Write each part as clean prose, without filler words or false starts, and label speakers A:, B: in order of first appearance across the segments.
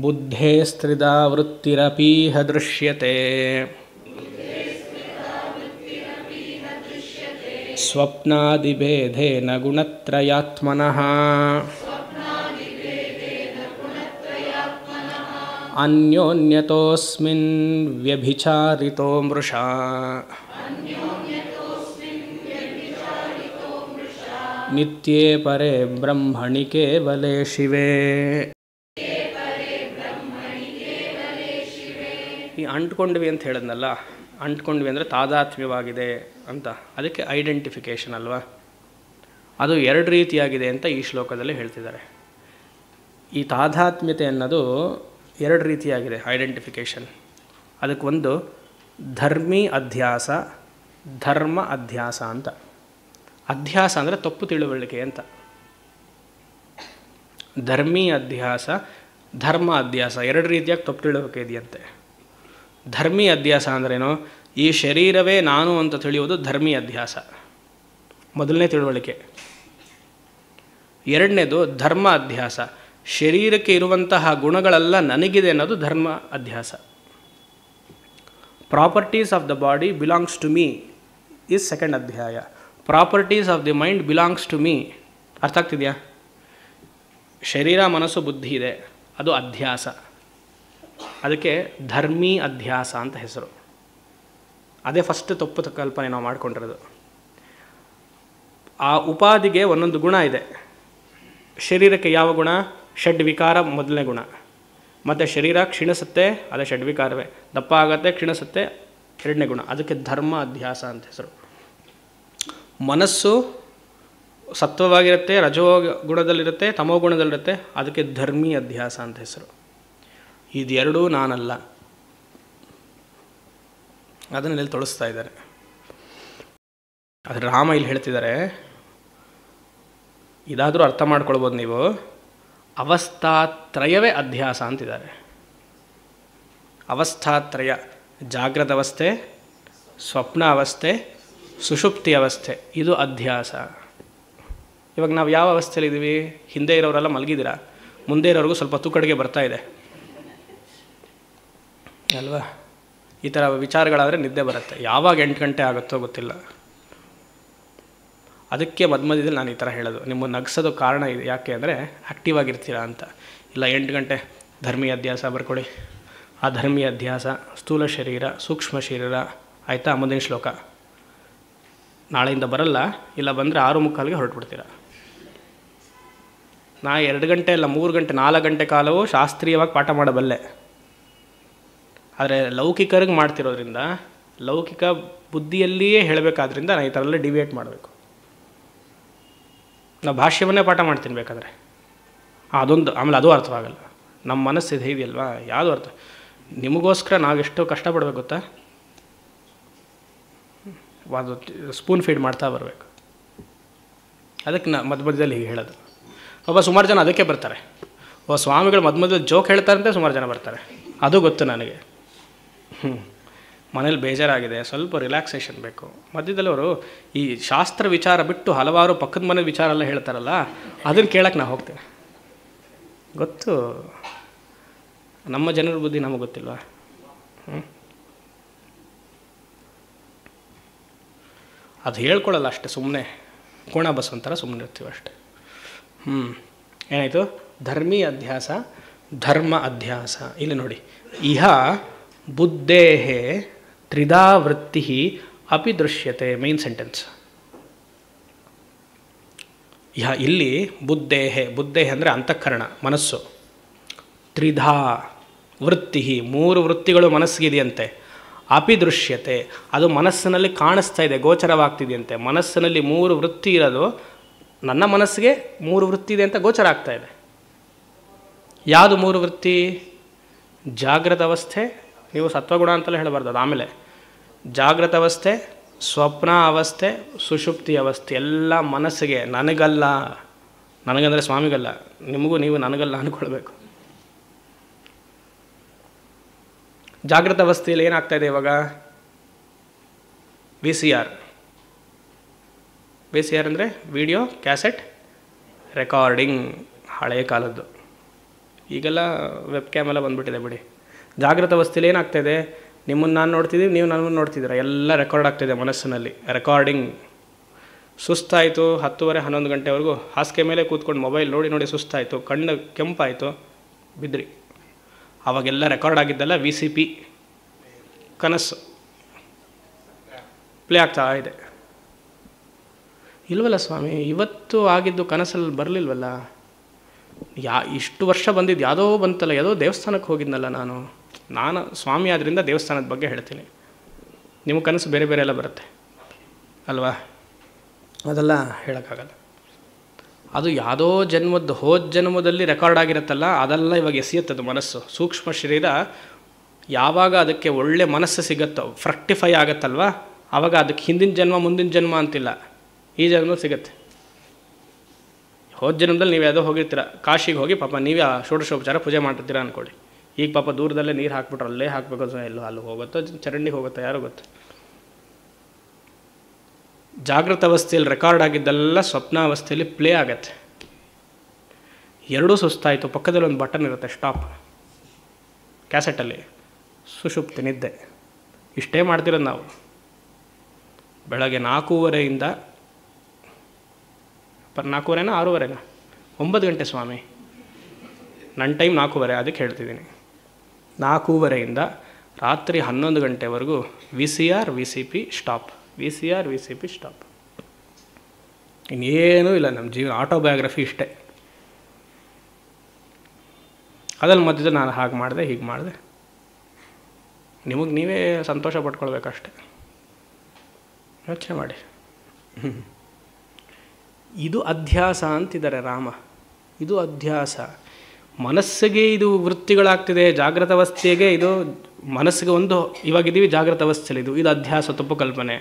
A: ಬುದ್ಧೇಸ್ತ್ರಿಧಾ ವೃತ್ತಿರಪೀಹ ದೃಶ್ಯತೆ ಸ್ವಪ್ನಾದಿಭೇದೇನ ಗುಣತ್ರಯಾತ್ಮನಃ ಅನ್ಯೋನ್ಯತೋಸ್ಮಿನ್ ವ್ಯಭಿಚಾರಿತೋ ಮೃಷಾ ನಿತ್ಯೇ ಪರೇ ಬ್ರಹ್ಮಣಿ ಕೇವಲೇ ಶಿವೇ. ಈ ಅಂಟ್ಕೊಂಡ್ವಿ ಅಂತ ಹೇಳಿದ್ನಲ್ಲ, ಅಂಟ್ಕೊಂಡ್ವಿ ಅಂದರೆ ತಾದಾತ್ಮ್ಯವಾಗಿದೆ ಅಂತ, ಅದಕ್ಕೆ ಐಡೆಂಟಿಫಿಕೇಷನ್ ಅಲ್ವಾ. ಅದು ಎರಡು ರೀತಿಯಾಗಿದೆ ಅಂತ ಈ ಶ್ಲೋಕದಲ್ಲಿ ಹೇಳ್ತಿದ್ದಾರೆ. ಈ ತಾದಾತ್ಮ್ಯತೆ ಅನ್ನೋದು ಎರಡು ರೀತಿಯಾಗಿದೆ ಐಡೆಂಟಿಫಿಕೇಷನ್. ಅದಕ್ಕೆ ಒಂದು ಧರ್ಮಿ ಅಧ್ಯಾಸ, ಧರ್ಮ ಅಧ್ಯಾಸ ಅಂತ. ಅಧ್ಯಾಸ ಅಂದರೆ ತಪ್ಪು ತಿಳುವಳಿಕೆ ಅಂತ. ಧರ್ಮಿ ಅಧ್ಯಾಸ, ಧರ್ಮ ಅಧ್ಯಾಸ ಎರಡು ರೀತಿಯಾಗಿ ತಪ್ಪು ತಿಳುವಳಿಕೆ ಇದೆಯಂತೆ. ಧರ್ಮಿ ಅಧ್ಯಾಸ ಅಂದ್ರೇನು? ಈ ಶರೀರವೇ ನಾನು ಅಂತ ತಿಳಿಯುವುದು ಧರ್ಮಿ ಅಧ್ಯಾಸ, ಮೊದಲನೇ ತಿಳುವಳಿಕೆ. ಎರಡನೇದು ಧರ್ಮ ಅಧ್ಯಾಸ, ಶರೀರಕ್ಕೆ ಇರುವಂತಹ ಗುಣಗಳೆಲ್ಲ ನನಗಿದೆ ಅನ್ನೋದು ಧರ್ಮ ಅಧ್ಯಾಸ. Properties of the body belongs to me is second ಅಧ್ಯಾಯ. Properties of the mind belongs to me. ಅರ್ಥ ಆಗ್ತಿದೆಯಾ? ಶರೀರ ಮನಸ್ಸು ಬುದ್ಧಿ ಇದೆ, ಅದು ಅಧ್ಯಾಸ. ಅದಕ್ಕೆ ಧರ್ಮಿ ಅಧ್ಯಾಸ ಅಂತ ಹೆಸರು. ಅದೇ ಫಸ್ಟ್ ತಪ್ಪು ಕಲ್ಪನೆ ನಾವು ಮಾಡ್ಕೊಂಡಿರೋದು. ಆ ಉಪಾಧಿಗೆ ಒಂದೊಂದು ಗುಣ ಇದೆ. ಶರೀರಕ್ಕೆ ಯಾವ ಗುಣ? ಷಡ್ವಿಕಾರ ಮೊದಲನೇ ಗುಣ. ಮತ್ತು ಶರೀರ ಕ್ಷೀಣಿಸುತ್ತೆ, ಅದೇ ಷಡ್ವಿಕಾರವೇ. ದಪ್ಪ ಆಗುತ್ತೆ, ಕ್ಷೀಣಿಸುತ್ತೆ, ಎರಡನೇ ಗುಣ. ಅದಕ್ಕೆ ಧರ್ಮ ಅಧ್ಯಾಸ ಅಂತ ಹೆಸರು. ಮನಸ್ಸು ಸತ್ವವಾಗಿರುತ್ತೆ, ರಜೋ ಗುಣದಲ್ಲಿರುತ್ತೆ, ತಮೋ ಗುಣದಲ್ಲಿರುತ್ತೆ, ಅದಕ್ಕೆ ಧರ್ಮಿ ಅಧ್ಯಾಸ ಅಂತ ಹೆಸರು. ಇದೆರಡೂ ನಾನಲ್ಲ. ಅದನ್ನೆಲ್ಲಿ ತೊಳಸ್ತಾ ಇದ್ದಾರೆ. ಆದರೆ ರಾಮ ಇಲ್ಲಿ ಹೇಳ್ತಿದ್ದಾರೆ, ಇದಾದರೂ ಅರ್ಥ ಮಾಡ್ಕೊಳ್ಬೋದು ನೀವು, ಅವಸ್ಥಾತ್ರಯವೇ ಅಧ್ಯಾಸ ಅಂತಿದ್ದಾರೆ. ಅವಸ್ಥಾತ್ರಯ, ಜಾಗ್ರತ ಅವಸ್ಥೆ, ಸ್ವಪ್ನ ಅವಸ್ಥೆ, ಸುಷುಪ್ತಿ ಅವಸ್ಥೆ, ಇದು ಅಧ್ಯಾಸ. ಇವಾಗ ನಾವು ಯಾವ ಅವಸ್ಥೆಯಲ್ಲಿದ್ದೀವಿ? ಹಿಂದೆ ಇರೋರೆಲ್ಲ ಮಲಗಿದ್ದೀರಾ, ಮುಂದೆ ಇರೋರಿಗೂ ಸ್ವಲ್ಪ ತೂಕಡಿಗೆ ಬರ್ತಾ ಇದೆ ಅಲ್ವಾ? ಈ ಥರ ವಿಚಾರಗಳಾದರೆ ನಿದ್ದೆ ಬರುತ್ತೆ. ಯಾವಾಗ 8 ಗಂಟೆ ಆಗುತ್ತೋ ಗೊತ್ತಿಲ್ಲ. ಅದಕ್ಕೆ ಮಧ್ಯದಲ್ಲಿ ನಾನು ಈ ಥರ ಹೇಳೋದು. ನಿಮ್ಮ ನಗಿಸೋದು ಕಾರಣ ಇದೆ, ಯಾಕೆ ಅಂದರೆ ಆ್ಯಕ್ಟಿವ್ ಆಗಿರ್ತೀರಾ ಅಂತ. ಇಲ್ಲ 8 ಗಂಟೆ ಧರ್ಮೀಯ ಅಧ್ಯಾಸ ಬರ್ಕೊಳ್ಳಿ. ಆ ಧರ್ಮೀಯ ಅಧ್ಯಾಸ ಸ್ಥೂಲ ಶರೀರ, ಸೂಕ್ಷ್ಮ ಶರೀರ, ಆಯಿತಾ? ಮುಂದಿನ ಶ್ಲೋಕ ನಾಳೆಯಿಂದ ಬರಲ್ಲ, ಇಲ್ಲ ಬಂದರೆ 6:45ಗೆ ಹೊರಟುಬಿಡ್ತೀರ. ನಾ 2 ಗಂಟೆ ಇಲ್ಲ 3 ಗಂಟೆ 4 ಗಂಟೆ ಕಾಲವೂ ಶಾಸ್ತ್ರೀಯವಾಗಿ ಪಾಠ ಮಾಡಬಲ್ಲೆ. ಆದರೆ ಲೌಕಿಕರಿಗೆ ಮಾಡ್ತಿರೋದ್ರಿಂದ, ಲೌಕಿಕ ಬುದ್ಧಿಯಲ್ಲಿಯೇ ಹೇಳಬೇಕಾದ್ರಿಂದ ನಾನು ಈ ಥರ ಎಲ್ಲ ಡಿವೇಟ್ ಮಾಡಬೇಕು. ನಾವು ಭಾಷ್ಯವನ್ನೇ ಪಾಠ ಮಾಡ್ತೀನಿ ಬೇಕಾದರೆ, ಅದೊಂದು. ಆಮೇಲೆ ಅದು ಅರ್ಥವಾಗಲ್ಲ. ನಮ್ಮ ಮನಸ್ಸಿದೆ ಇದೆಯಲ್ವಾ, ಯಾವುದು ಅರ್ಥ? ನಿಮಗೋಸ್ಕರ ನಾವೆಷ್ಟು ಕಷ್ಟಪಡಬೇಕು ಗೊತ್ತಾ? ಅದು ಸ್ಪೂನ್ ಫೀಡ್ ಮಾಡ್ತಾ ಬರಬೇಕು. ಅದಕ್ಕೆ ಮಧ್ಯದಲ್ಲಿ ಹೀಗೆ ಹೇಳೋದು. ಸುಮಾರು ಜನ ಅದಕ್ಕೆ ಬರ್ತಾರೆ. ಸ್ವಾಮಿಗಳು ಮಧ್ಯದಲ್ಲಿ ಜೋಕ್ ಹೇಳ್ತಾರಂತೆ ಸುಮಾರು ಜನ ಬರ್ತಾರೆ. ಅದು ಗೊತ್ತು ನನಗೆ. ಮನೇಲಿ ಬೇಜಾರಾಗಿದೆ, ಸ್ವಲ್ಪ ರಿಲ್ಯಾಕ್ಸೇಷನ್ ಬೇಕು. ಮಧ್ಯದಲ್ಲಿ ಅವರು ಈ ಶಾಸ್ತ್ರ ವಿಚಾರ ಬಿಟ್ಟು ಹಲವಾರು ಪಕ್ಕದ ಮನೆ ವಿಚಾರ ಎಲ್ಲ ಹೇಳ್ತಾರಲ್ಲ, ಅದನ್ನು ಕೇಳಕ್ಕೆ ನಾನು ಹೋಗ್ತೇನೆ. ಗೊತ್ತು, ನಮ್ಮ ಜನರ ಬುದ್ಧಿ ನಮಗೆ ಗೊತ್ತಿಲ್ವಾ? ಅದು ಹೇಳ್ಕೊಳ್ಳಲ್ಲ ಅಷ್ಟೇ, ಸುಮ್ಮನೆ ಕೋಣ ಬಸ್ ಒಂಥರ ಸುಮ್ಮನೆ ಇರ್ತೀವಿ ಅಷ್ಟೆ. ಏನಾಯಿತು? ಧರ್ಮೀ ಅಧ್ಯಾಸ, ಧರ್ಮ ಅಧ್ಯಾಸ. ಇಲ್ಲಿ ನೋಡಿ, ಇಹ ಬುದ್ಧೇಹೇ ತ್ರಿಧಾ ವೃತ್ತಿ ಅಪಿ ದೃಶ್ಯತೆ. Main sentence. ಇಹ ಇಲ್ಲಿ ಬುದ್ಧೇಹೇ, ಬುದ್ಧೇಹೇ ಅಂದರೆ ಅಂತಃಕರಣ, ಮನಸ್ಸು. ತ್ರಿಧಾ ವೃತ್ತಿ, 3 ವೃತ್ತಿಗಳು ಮನಸ್ಸಿಗಿದೆಯಂತೆ. ಅಪಿ ದೃಶ್ಯತೆ, ಅದು ಮನಸ್ಸಿನಲ್ಲಿ ಕಾಣಿಸ್ತಾ ಇದೆ, ಗೋಚರವಾಗ್ತಿದೆಯಂತೆ. ಮನಸ್ಸಿನಲ್ಲಿ 3 ವೃತ್ತಿ ಇರೋದು ನನ್ನ ಮನಸ್ಸಿಗೆ 3 ವೃತ್ತಿ ಇದೆ ಅಂತ ಗೋಚರ ಆಗ್ತಾ ಇದೆ. ಯಾವುದು 3 ವೃತ್ತಿ? ಜಾಗೃತ ಅವಸ್ಥೆ, ನೀವು ಸತ್ವಗುಣ ಅಂತಲೇ ಹೇಳಬಾರ್ದು ಅದು. ಆಮೇಲೆ ಜಾಗೃತ ಅವಸ್ಥೆ, ಸ್ವಪ್ನ ಅವಸ್ಥೆ, ಸುಷುಪ್ತಿ ಅವಸ್ಥೆ ಎಲ್ಲ ಮನಸ್ಸಿಗೆ. ನನಗಲ್ಲ, ನನಗಂದರೆ ಸ್ವಾಮಿಗಲ್ಲ, ನಿಮಗೂ ನೀವು ನನಗಲ್ಲ ಅಂದ್ಕೊಳ್ಬೇಕು. ಜಾಗೃತ ಅವಸ್ಥೆಯಲ್ಲಿ ಏನಾಗ್ತಾ ಇದೆ ಇವಾಗ? VCR ಅಂದರೆ ವಿಡಿಯೋ ಕ್ಯಾಸೆಟ್ ರೆಕಾರ್ಡಿಂಗ್, ಹಳೆಯ ಕಾಲದ್ದು. ಈಗೆಲ್ಲ ವೆಬ್ ಕ್ಯಾಮೆಲ್ಲ ಬಂದುಬಿಟ್ಟಿದೆ ಬಿಡಿ. ಜಾಗೃತ ಅವಸ್ಥೆಯಲ್ಲಿ ಏನಾಗ್ತಾಯಿದೆ, ನಿಮ್ಮನ್ನು ನಾನು ನೋಡ್ತಿದ್ದೀವಿ, ನೀವು ನನ್ನನ್ನು ನೋಡ್ತಿದ್ದೀರ, ಎಲ್ಲ ರೆಕಾರ್ಡ್ ಆಗ್ತಾಯಿದೆ ಮನಸ್ಸಿನಲ್ಲಿ. ರೆಕಾರ್ಡಿಂಗ್. ಸುಸ್ತಾಯಿತು, 10:30 11 ಗಂಟೆವರೆಗೂ ಹಾಸಿಗೆ ಮೇಲೆ ಕೂತ್ಕೊಂಡು ಮೊಬೈಲ್ ನೋಡಿ ನೋಡಿ ಸುಸ್ತಾಯಿತು, ಕಣ್ಣು ಕೆಂಪಾಯಿತು, ಬಿದ್ರಿ. ಆವಾಗೆಲ್ಲ ರೆಕಾರ್ಡ್ ಆಗಿದ್ದೆಲ್ಲ VCP ಕನಸು ಪ್ಲೇ ಆಗ್ತಾ ಇದೆ. ಇಲ್ವಲ್ಲ ಸ್ವಾಮಿ, ಇವತ್ತು ಆಗಿದ್ದು ಕನಸಲ್ಲಿ ಬರಲಿಲ್ವಲ್ಲ. ಇಷ್ಟು ವರ್ಷ ಬಂದಿದ್ದು ಯಾವುದೋ ಬಂತಲ್ಲ, ಯಾವುದೋ ದೇವಸ್ಥಾನಕ್ಕೆ ಹೋಗಿದ್ನಲ್ಲ ನಾನು ಸ್ವಾಮಿ ಆದ್ದರಿಂದ ದೇವಸ್ಥಾನದ ಬಗ್ಗೆ ಹೇಳ್ತೀನಿ. ನಿಮ್ಮ ಕನಸು ಬೇರೆ ಬೇರೆ ಎಲ್ಲ ಬರುತ್ತೆ ಅಲ್ವಾ, ಅದೆಲ್ಲ ಹೇಳೋಕ್ಕಾಗಲ್ಲ. ಅದು ಯಾವುದೋ ಹೋದ ಜನ್ಮದಲ್ಲಿ ರೆಕಾರ್ಡ್ ಆಗಿರುತ್ತಲ್ಲ, ಅದೆಲ್ಲ ಇವಾಗ ಎಸೆಯುತ್ತದು ಮನಸ್ಸು. ಸೂಕ್ಷ್ಮ ಶರೀರ ಯಾವಾಗ ಅದಕ್ಕೆ ಒಳ್ಳೆ ಮನಸ್ಸು ಸಿಗುತ್ತೋ, ಫ್ರಕ್ಟಿಫೈ ಆಗುತ್ತಲ್ವ, ಆವಾಗ ಅದಕ್ಕೆ ಹಿಂದಿನ ಜನ್ಮ ಮುಂದಿನ ಜನ್ಮ ಅಂತಿಲ್ಲ, ಈ ಜನ್ಮದಲ್ಲಿ ಸಿಗುತ್ತೆ. ಹೋದ ಜನ್ಮದಲ್ಲಿ ನೀವು ಯಾವುದೋ ಹೋಗಿರ್ತೀರ, ಕಾಶಿಗೆ ಹೋಗಿ ಪಾಪ ನೀವೇ ಆ ಷೋಡಶೋಪಚಾರ ಪೂಜೆ ಮಾಡ್ತಿರ್ತೀರ ಅಂದ್ಕೊಳ್ಳಿ. ಈಗ ಪಾಪ ದೂರದಲ್ಲೇ ನೀರು ಹಾಕ್ಬಿಟ್ರೆ ಅಲ್ಲೇ ಹಾಕಬೇಕು, ಎಲ್ಲೋ ಅಲ್ಲಿ ಹೋಗುತ್ತೋ, ಚರಂಡಿಗೆ ಹೋಗುತ್ತೋ, ಯಾರೋ ಗೊತ್ತು. ಜಾಗೃತ ಅವಸ್ಥೆಯಲ್ಲಿ ರೆಕಾರ್ಡ್ ಆಗಿದ್ದೆಲ್ಲ ಸ್ವಪ್ನಾವಸ್ಥೆಯಲ್ಲಿ ಪ್ಲೇ ಆಗತ್ತೆ. ಎರಡೂ ಸುಸ್ತಾಯಿತು, ಪಕ್ಕದಲ್ಲಿ ಒಂದು ಬಟನ್ ಇರುತ್ತೆ ಸ್ಟಾಪ್, ಕ್ಯಾಸೆಟಲ್ಲಿ ಸುಷುಪ್ತಿ ನಿದ್ದೆ. ಇಷ್ಟೇ ಮಾಡ್ತಿರೋದು ನಾವು. ಬೆಳಗ್ಗೆ 4:15 4:30 6:30 9 ಗಂಟೆ ಸ್ವಾಮಿ, ನನ್ನ ಟೈಮ್ 4:30, ಅದಕ್ಕೆ ಹೇಳ್ತಿದ್ದೀನಿ. 4:30 ರಾತ್ರಿ 11 ಗಂಟೆವರೆಗೂ VCR VCP stop, VCR VCP stop. ಇನ್ನೇನೂ ಇಲ್ಲ ನಮ್ಮ ಜೀವನ. ಆಟೋಬಯೋಗ್ರಫಿ ಇಷ್ಟೇ. ಅದ್ರಲ್ಲಿ ಮಧ್ಯದಲ್ಲಿ ನಾನು ಹಾಗೆ ಮಾಡಿದೆ, ಹೀಗೆ ಮಾಡಿದೆ, ನಿಮಗೆ ನೀವೇ ಸಂತೋಷ ಪಟ್ಕೊಳ್ಬೇಕಷ್ಟೆ. ಯೋಚನೆ ಮಾಡಿ. ಇದು ಅಧ್ಯಾಸ ಅಂತಿದ್ದಾರೆ ರಾಮ. ಇದು ಅಧ್ಯಾಸ. ಮನಸ್ಸಿಗೆ ಇದು ವೃತ್ತಿಗಳಾಗ್ತಿದೆ. ಜಾಗೃತ ಅವಸ್ಥೆಗೆ ಇದು ಮನಸ್ಸಿಗೆ ಒಂದು ಇವಾಗಿದ್ದೀವಿ ಜಾಗೃತ ಅವಸ್ಥೆಯಲ್ಲಿ, ಇದು ಅಧ್ಯಾಸ, ತಪ್ಪು ಕಲ್ಪನೆ.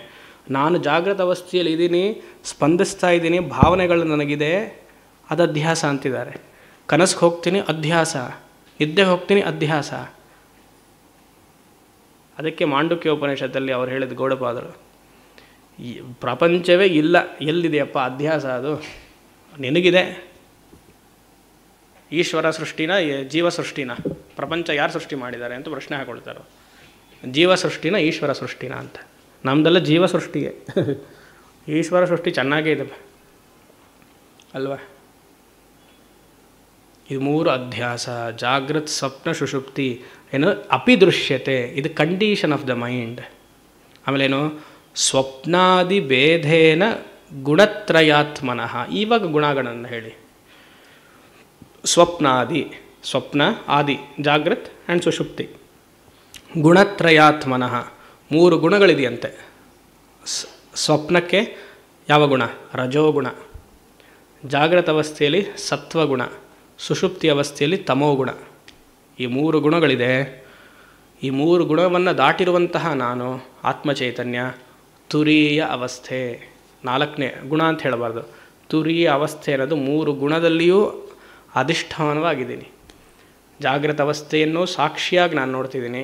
A: ನಾನು ಜಾಗೃತ ಅವಸ್ಥೆಯಲ್ಲಿ ಇದ್ದೀನಿ, ಸ್ಪಂದಿಸ್ತಾ ಇದ್ದೀನಿ, ಭಾವನೆಗಳು ನನಗಿದೆ, ಅದು ಅಧ್ಯಾಸ ಅಂತಿದ್ದಾರೆ. ಕನಸಿಗೆ ಹೋಗ್ತೀನಿ ಅಧ್ಯಾಸ, ನಿದ್ದೆ ಹೋಗ್ತೀನಿ ಅಧ್ಯಾಸ. ಅದಕ್ಕೆ ಮಾಂಡುಕ್ಯ ಉಪನಿಷತ್ತಲ್ಲಿ ಅವ್ರು ಹೇಳಿದ ಗೌಡಪಾದರು, ಈ ಪ್ರಪಂಚವೇ ಇಲ್ಲ, ಎಲ್ಲಿದೆಯಪ್ಪ ಅಧ್ಯಾಸ? ಅದು ನಿನಗಿದೆ. ಈಶ್ವರ ಸೃಷ್ಟಿನ ಜೀವ ಸೃಷ್ಟಿನ? ಪ್ರಪಂಚ ಯಾರು ಸೃಷ್ಟಿ ಮಾಡಿದ್ದಾರೆ ಅಂತ ಪ್ರಶ್ನೆ ಹಾಕೊಳ್ತಾರೆ. ಜೀವ ಸೃಷ್ಟಿನ ಈಶ್ವರ ಸೃಷ್ಟಿನ ಅಂತ. ನಮ್ಮದೆಲ್ಲ ಜೀವ ಸೃಷ್ಟಿಗೆ. ಈಶ್ವರ ಸೃಷ್ಟಿ ಚೆನ್ನಾಗೇ ಇದೆ ಅಲ್ವಾ. ಇದು 3 ಅಧ್ಯಾಸ. ಜಾಗೃತ್, ಸ್ವಪ್ನ, ಸುಷುಪ್ತಿ. ಏನು ಅಪಿದೃಶ್ಯತೆ, ಇದು ಕಂಡೀಷನ್ ಆಫ್ ದ ಮೈಂಡ್. ಆಮೇಲೇನು ಸ್ವಪ್ನಾದಿ ಭೇದೇನ ಗುಣತ್ರಯಾತ್ಮನಃ. ಇವಾಗ ಗುಣಗಳನ್ನು ಹೇಳಿ. ಸ್ವಪ್ನಾದಿ, ಸ್ವಪ್ನ ಆದಿ, ಜಾಗೃತ್ ಆ್ಯಂಡ್ ಸುಷುಪ್ತಿ. ಗುಣತ್ರಯಾತ್ಮನಃ, 3 ಗುಣಗಳಿದೆಯಂತೆ. ಸ್ವಪ್ನಕ್ಕೆ ಯಾವ ಗುಣ? ರಜೋಗುಣ. ಜಾಗೃತ ಅವಸ್ಥೆಯಲ್ಲಿ ಸತ್ವಗುಣ, ಸುಷುಪ್ತಿ ಅವಸ್ಥೆಯಲ್ಲಿ ತಮೋಗುಣ. ಈ 3 ಗುಣಗಳಿದೆ. ಈ 3 ಗುಣವನ್ನು ದಾಟಿರುವಂತಹ ನಾನು ಆತ್ಮಚೈತನ್ಯ, ತುರೀಯ ಅವಸ್ಥೆ. 4ನೇ ಗುಣ ಅಂತ ಹೇಳಬಾರ್ದು, ತುರೀಯ ಅವಸ್ಥೆ ಅನ್ನೋದು 3 ಗುಣದಲ್ಲಿಯೂ ಅಧಿಷ್ಠಾನವಾಗಿದ್ದೀನಿ. ಜಾಗೃತ ಅವಸ್ಥೆಯನ್ನು ಸಾಕ್ಷಿಯಾಗಿ ನಾನು ನೋಡ್ತಿದ್ದೀನಿ.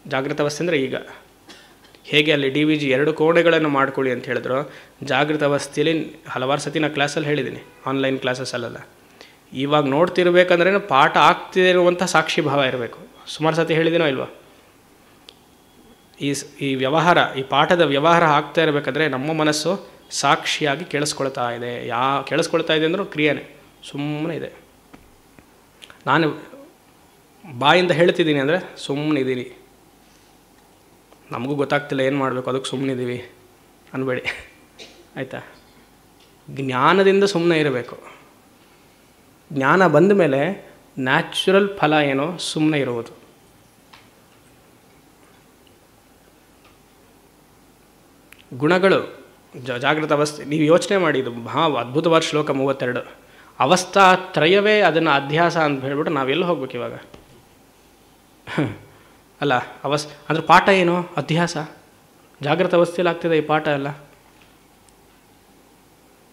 A: ಜಾಗೃತ ಅವಸ್ಥೆ ಅಂದರೆ ಈಗ ಹೇಗೆ ಅಲ್ಲಿ DVG 2 ಕೋಣೆಗಳನ್ನು ಮಾಡ್ಕೊಳ್ಳಿ ಅಂತ ಹೇಳಿದ್ರು, ಜಾಗೃತ ಅವಸ್ಥೆಯಲ್ಲಿ ಹಲವಾರು ಸತಿ ನಾನು ಕ್ಲಾಸಲ್ಲಿ ಹೇಳಿದ್ದೀನಿ, ಆನ್ಲೈನ್ ಕ್ಲಾಸಸ್ಸಲ್ಲೆಲ್ಲ. ಇವಾಗ ನೋಡ್ತಿರ್ಬೇಕಂದ್ರೆ ಪಾಠ ಆಗ್ತಿದೆ ಇರುವಂಥ ಸಾಕ್ಷಿ ಭಾವ ಇರಬೇಕು. ಸುಮಾರು ಸತಿ ಹೇಳಿದ್ದೀನೋ ಇಲ್ವಾ? ಈ ವ್ಯವಹಾರ, ಈ ಪಾಠದ ವ್ಯವಹಾರ ಆಗ್ತಾ ಇರಬೇಕಾದ್ರೆ ನಮ್ಮ ಮನಸ್ಸು ಸಾಕ್ಷಿಯಾಗಿ ಕೇಳಿಸ್ಕೊಳ್ತಾ ಇದೆ. ಕೇಳಿಸ್ಕೊಳ್ತಾ ಇದೆ ಅಂದರೂ ಕ್ರಿಯೆನೇ, ಸುಮ್ಮನೆ ಇದೆ. ನಾನು ಬಾಯಿಂದ ಹೇಳ್ತಿದ್ದೀನಿ ಅಂದರೆ ಸುಮ್ಮನಿದ್ದೀರಿ. ನಮಗೂ ಗೊತ್ತಾಗ್ತಿಲ್ಲ ಏನು ಮಾಡಬೇಕು, ಅದಕ್ಕೆ ಸುಮ್ಮನಿದ್ದೀವಿ ಅನ್ಬೇಡಿ ಆಯಿತಾ. ಜ್ಞಾನದಿಂದ ಸುಮ್ಮನೆ ಇರಬೇಕು. ಜ್ಞಾನ ಬಂದ ಮೇಲೆ ನ್ಯಾಚುರಲ್ ಫಲ ಏನೋ ಸುಮ್ಮನೆ ಇರುವುದು. ಗುಣಗಳು ಜಾಗೃತ ಅವಸ್ಥೆ. ನೀವು ಯೋಚನೆ ಮಾಡಿ, ಇದು ಅದ್ಭುತವಾದ ಶ್ಲೋಕ 32. ಅವಸ್ಥಾ ತ್ರಯವೇ ಅದನ್ನು ಅಧ್ಯಾಸ ಅಂತ ಹೇಳ್ಬಿಟ್ಟು ನಾವೆಲ್ಲ ಹೋಗ್ಬೇಕು ಇವಾಗ ಅಲ್ಲ. ಅಂದರೆ ಪಾಠ ಏನು? ಅಧ್ಯಾಸ. ಜಾಗೃತ ಅವಸ್ಥೆಯಲ್ಲಿ ಆಗ್ತಿದೆ ಈ ಪಾಠ ಎಲ್ಲ.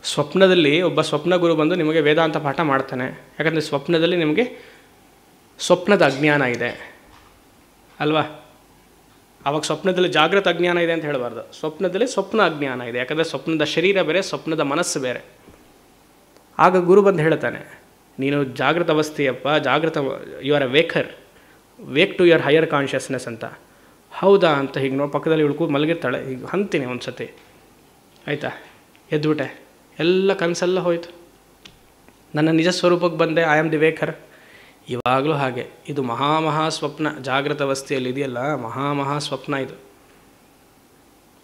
A: ಸ್ವಪ್ನದಲ್ಲಿ ಒಬ್ಬ ಸ್ವಪ್ನ ಗುರು ಬಂದು ನಿಮಗೆ ವೇದಾಂತ ಪಾಠ ಮಾಡ್ತಾನೆ. ಯಾಕಂದರೆ ಸ್ವಪ್ನದಲ್ಲಿ ನಿಮಗೆ ಸ್ವಪ್ನದ ಅಜ್ಞಾನ ಇದೆ ಅಲ್ವಾ. ಆವಾಗ ಸ್ವಪ್ನದಲ್ಲಿ ಜಾಗೃತ ಅಜ್ಞಾನ ಇದೆ ಅಂತ ಹೇಳಬಾರ್ದು, ಸ್ವಪ್ನದಲ್ಲಿ ಸ್ವಪ್ನ ಅಜ್ಞಾನ ಇದೆ. ಯಾಕಂದರೆ ಸ್ವಪ್ನದ ಶರೀರ ಬೇರೆ, ಸ್ವಪ್ನದ ಮನಸ್ಸು ಬೇರೆ. ಆಗ ಗುರು ಬಂದು ಹೇಳ್ತಾನೆ, ನೀನು ಜಾಗೃತ ಅವಸ್ಥೆಯಪ್ಪ, you are awake to your higher consciousness ಅಂತ. ಹೌದಾ ಅಂತ ಹೀಗೆ ನೋಡಿ ಪಕ್ಕದಲ್ಲಿ ಇಳ್ಕೂ ಮಲಗಿರ್ತಾಳೆ, ಈಗ ಅಂತೀನಿ ಒಂದು ಸತಿ, ಆಯಿತಾ, ಎದ್ಬಿಟ್ಟೆ, ಎಲ್ಲ ಕನಸೆಲ್ಲ ಹೋಯ್ತು, ನನ್ನ ನಿಜ ಸ್ವರೂಪಕ್ಕೆ ಬಂದೆ, ಐ ಆಮ್ ದಿ ವೇಕರ್. ಇವಾಗಲೂ ಹಾಗೆ, ಇದು ಮಹಾ ಸ್ವಪ್ನ. ಜಾಗೃತ ಅವಸ್ಥೆಯಲ್ಲಿ ಇದೆಯಲ್ಲ, ಮಹಾ ಸ್ವಪ್ನ ಇದು.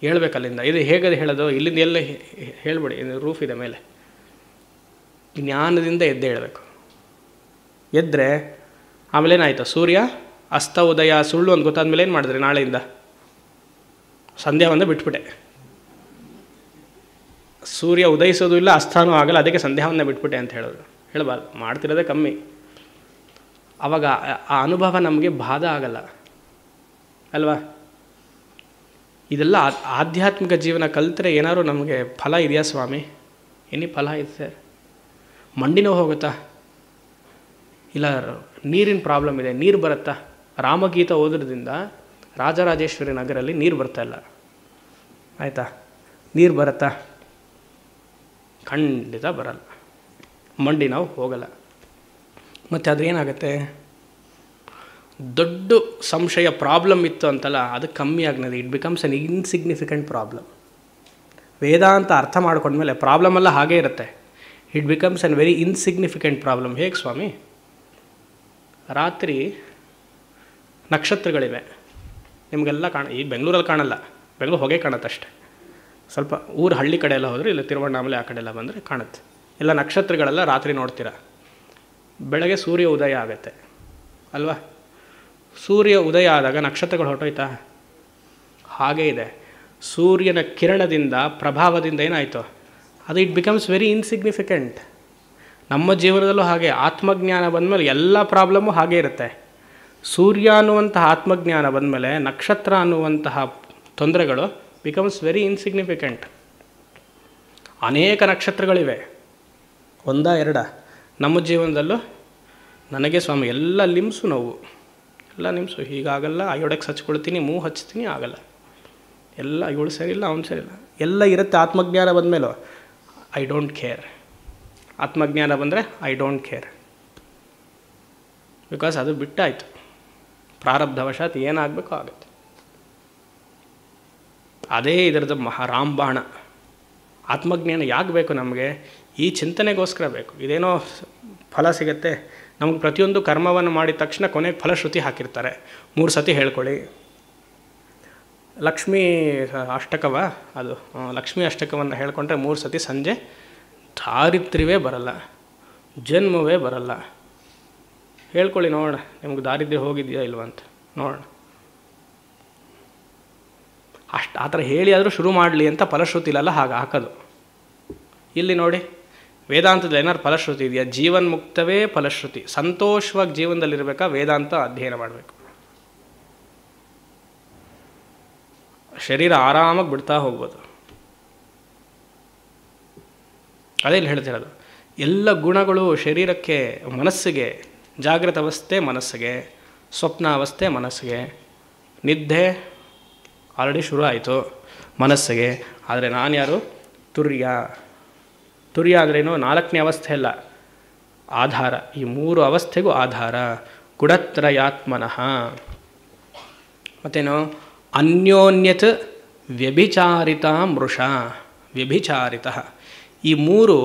A: ಹೇಳ್ಬೇಕಲ್ಲಿಂದ. ಇದು ಹೇಗದು ಹೇಳೋದು? ಇಲ್ಲಿಂದ ಎಲ್ಲ ಹೇಳ್ಬಿಡಿ, ರೂಫ್ ಇದೆ ಮೇಲೆ. ಜ್ಞಾನದಿಂದ ಎದ್ದೇ ಹೇಳಬೇಕು. ಎದ್ದರೆ ಆಮೇಲೇನಾಯಿತು? ಸೂರ್ಯ ಅಸ್ತ ಉದಯ ಸುಳ್ಳು ಅಂತ ಗೊತ್ತಾದ್ಮೇಲೆ ಏನು ಮಾಡಿದ್ರಿ? ನಾಳೆಯಿಂದ ಸಂಧ್ಯಾ ಬಂದ ಬಿಟ್ಬಿಟ್ಟೆ. ಸೂರ್ಯ ಉದಯಿಸೋದು ಇಲ್ಲ, ಅಸ್ಥಾನೂ ಆಗಲ್ಲ, ಅದಕ್ಕೆ ಸಂಧ್ಯಾವನ್ನ ಬಿಟ್ಬಿಟ್ಟೆ ಅಂತ ಹೇಳೋದು. ಹೇಳಬಾರ್ದು, ಮಾಡ್ತಿರೋದೇ ಕಮ್ಮಿ. ಆವಾಗ ಆ ಅನುಭವ ನಮಗೆ ಬಾಧ ಆಗಲ್ಲ ಅಲ್ವಾ? ಇದೆಲ್ಲ ಆಧ್ಯಾತ್ಮಿಕ ಜೀವನ ಕಲಿತ್ರೆ ಏನಾದ್ರು ನಮಗೆ ಫಲ ಇದೆಯಾ ಸ್ವಾಮಿ? ಎನಿ ಫಲ ಇದೆ ಸರ್? ಮಂಡಿ ನೋವು ಹೋಗುತ್ತಾ? ಇಲ್ಲ ನೀರಿನ ಪ್ರಾಬ್ಲಮ್ ಇದೆ, ನೀರು ಬರುತ್ತಾ? ರಾಮಗೀತ ಓದೋದ್ರಿಂದ ರಾಜರಾಜೇಶ್ವರಿ ನಗರಲ್ಲಿ ನೀರು ಬರ್ತಾಯಿಲ್ಲ, ಆಯಿತಾ? ನೀರು ಬರುತ್ತಾ? ಖಂಡಿತ ಬರಲ್ಲ. ಮಂಡಿ ನೋವು ಹೋಗಲ್ಲ. ಮತ್ತು ಅದೇನಾಗುತ್ತೆ? ದೊಡ್ಡ ಸಂಶಯ ಪ್ರಾಬ್ಲಮ್ ಇತ್ತು ಅಂತಲ್ಲ, ಅದು ಕಮ್ಮಿ ಆಗ್ನದೆ. It becomes an insignificant problem. ವೇದಾಂತ ಅರ್ಥ ಮಾಡ್ಕೊಂಡ್ಮೇಲೆ ಪ್ರಾಬ್ಲಮ್ ಎಲ್ಲ ಹಾಗೇ ಇರುತ್ತೆ. It becomes an very insignificant problem. ಹೇಗೆ ಸ್ವಾಮಿ? ರಾತ್ರಿ ನಕ್ಷತ್ರಗಳಿವೆ, ನಿಮಗೆಲ್ಲ ಈ ಬೆಂಗಳೂರಲ್ಲಿ ಕಾಣಲ್ಲ, ಬೆಂಗಳೂರು ಹೊಗೆ ಕಾಣುತ್ತಷ್ಟೆ. ಸ್ವಲ್ಪ ಊರು ಹಳ್ಳಿ ಕಡೆ ಎಲ್ಲ ಹೋದರೆ, ಇಲ್ಲ ತಿರುವಣ್ಣಾಮಲೆ ಆ ಕಡೆ ಎಲ್ಲ ಬಂದರೆ ಕಾಣುತ್ತೆ. ಎಲ್ಲ ನಕ್ಷತ್ರಗಳೆಲ್ಲ ರಾತ್ರಿ ನೋಡ್ತೀರ. ಬೆಳಗ್ಗೆ ಸೂರ್ಯ ಉದಯ ಆಗುತ್ತೆ ಅಲ್ವಾ? ಸೂರ್ಯ ಉದಯ ಆದಾಗ ನಕ್ಷತ್ರಗಳು ಹೊರಟೋಯ್ತಾ? ಹಾಗೇ ಇದೆ. ಸೂರ್ಯನ ಕಿರಣದಿಂದ, ಪ್ರಭಾವದಿಂದ ಏನಾಯಿತು? ಅದು ಇಟ್ ಬಿಕಮ್ಸ್ ವೆರಿ ಇನ್ಸಿಗ್ನಿಫಿಕೆಂಟ್. ನಮ್ಮ ಜೀವನದಲ್ಲೂ ಹಾಗೆ ಆತ್ಮಜ್ಞಾನ ಬಂದಮೇಲೆ ಎಲ್ಲ ಪ್ರಾಬ್ಲಮ್ಮು ಹಾಗೇ ಇರುತ್ತೆ. ಸೂರ್ಯ ಅನ್ನುವಂತಹ ಆತ್ಮಜ್ಞಾನ ಬಂದಮೇಲೆ ನಕ್ಷತ್ರ ಅನ್ನುವಂತಹ ತೊಂದರೆಗಳು ಬಿಕಮ್ಸ್ ವೆರಿ ಇನ್ಸಿಗ್ನಿಫಿಕೆಂಟ್. ಅನೇಕ ನಕ್ಷತ್ರಗಳಿವೆ, ಒಂದ ಎರಡ? ನಮ್ಮ ಜೀವನದಲ್ಲೂ ನನಗೆ ಸ್ವಾಮಿ ಎಲ್ಲ ಲಿಮ್ಸು ನೋವು, ಎಲ್ಲ ನಿಮ್ಸು, ಹೀಗಾಗಲ್ಲ, ಅಯೋಡೆಕ್ಸ್ ಹಚ್ಕೊಳ್ತೀನಿ, ಮೂಗು ಹಚ್ತೀನಿ, ಆಗಲ್ಲ, ಎಲ್ಲ ಇವಳು ಸರಿಯಿಲ್ಲ, ಅವನು ಸರಿಯಿಲ್ಲ, ಎಲ್ಲ ಇರುತ್ತೆ. ಆತ್ಮಜ್ಞಾನ ಬಂದಮೇಲೂ ಐ ಡೋಂಟ್ ಕೇರ್. ಆತ್ಮಜ್ಞಾನ ಬಂದರೆ ಐ ಡೋಂಟ್ ಕೇರ್, ಬಿಕಾಸ್ ಅದು ಬಿಟ್ಟಾಯಿತು. ಪ್ರಾರಬ್ಧವಶಾತ್ ಏನಾಗಬೇಕು ಆಗುತ್ತೆ. ಅದೇ ಇದರದ್ದು ರಾಮಬಾಣ. ಆತ್ಮಜ್ಞಾನ ಯಾಕೆ ಬೇಕು ನಮಗೆ? ಈ ಚಿಂತನೆಗೋಸ್ಕರ ಬೇಕು. ಇದೇನೋ ಫಲ ಸಿಗುತ್ತೆ ನಮಗೆ. ಪ್ರತಿಯೊಂದು ಕರ್ಮವನ್ನು ಮಾಡಿದ ತಕ್ಷಣ ಕೊನೆಗೆ ಫಲಶ್ರುತಿ ಹಾಕಿರ್ತಾರೆ, 3 ಸತಿ ಹೇಳ್ಕೊಳ್ಳಿ. ಲಕ್ಷ್ಮೀ ಅಷ್ಟಕವ ಅದು, ಲಕ್ಷ್ಮೀ ಅಷ್ಟಕವನ್ನು ಹೇಳ್ಕೊಂಡ್ರೆ 3 ಸತಿ ಸಂಜೆ ದಾರಿದ್ರ್ಯವೇ ಬರಲ್ಲ, ಜನ್ಮವೇ ಬರಲ್ಲ. ಹೇಳ್ಕೊಳ್ಳಿ ನೋಡೋಣ, ನಿಮ್ಗೆ ದಾರಿದ್ರ್ಯ ಹೋಗಿದೆಯಾ ಇಲ್ವ ಅಂತ ನೋಡೋಣ. ಆ ಥರ ಹೇಳಿ ಆದರೂ ಶುರು ಮಾಡಲಿ ಅಂತ ಫಲಶ್ರುತಿಲೆಲ್ಲ ಹಾಗೆ ಹಾಕೋದು. ಇಲ್ಲಿ ನೋಡಿ, ವೇದಾಂತದಲ್ಲಿ ಏನಾದ್ರು ಫಲಶ್ರುತಿ ಇದೆಯಾ? ಜೀವನ್ಮುಕ್ತವೇ ಫಲಶ್ರುತಿ. ಸಂತೋಷವಾಗಿ ಜೀವನದಲ್ಲಿರಬೇಕಾ? ವೇದಾಂತ ಅಧ್ಯಯನ ಮಾಡಬೇಕು. ಶರೀರ ಆರಾಮಾಗಿ ಬಿಡ್ತಾ ಹೋಗ್ಬೋದು. ಅದೇ ಇಲ್ಲಿ ಹೇಳ್ತಿರೋದು. ಎಲ್ಲ ಗುಣಗಳು ಶರೀರಕ್ಕೆ, ಮನಸ್ಸಿಗೆ, ಜಾಗೃತ ಅವಸ್ಥೆ ಮನಸ್ಸಿಗೆ, ಸ್ವಪ್ನಾವಸ್ಥೆ ಮನಸ್ಸಿಗೆ, ನಿದ್ದೆ ಆಲ್ರೆಡಿ ಶುರು ಆಯಿತು ಮನಸ್ಸಿಗೆ. ಆದರೆ ನಾನು ಯಾರು? ತುರ್ಯ. ತುರ್ಯ ಅಂದ್ರೇನು? 4ನೇ ಅವಸ್ಥೆ ಅಲ್ಲ, ಆಧಾರ. ಈ 3 ಅವಸ್ಥೆಗೂ ಆಧಾರ. ಗುಣತ್ರಯಾತ್ಮನಃ. ಮತ್ತೇನು? ಅನ್ಯೋನ್ಯತ್ ವ್ಯಭಿಚಾರಿತ ಮೃಷ. ವ್ಯಭಿಚಾರಿತ. ಈ 3